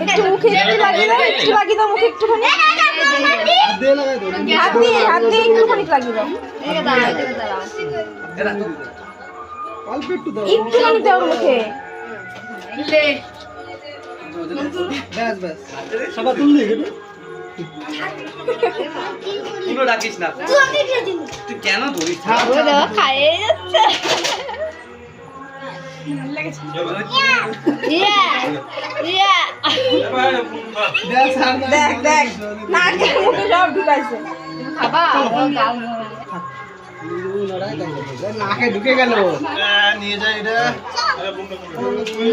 একটু মুখে একটু লাগিয়ে দাও, একটু লাগিয়ে দাও মুখে একটুখানি। হাত দিয়ে একটুখানি লাগিয়ে দাও। একটুখানি দাও মুখে। সবাই তুললি পুরো ডাকিস না, তুই কেন ধরিস? খাইয়ে যাচ্ছে। দেখ দেখ নাকে মুখে সব ঢুকাইছে। খাবা নাকে ঢুকে গেল। নিয়ে যাই এটা।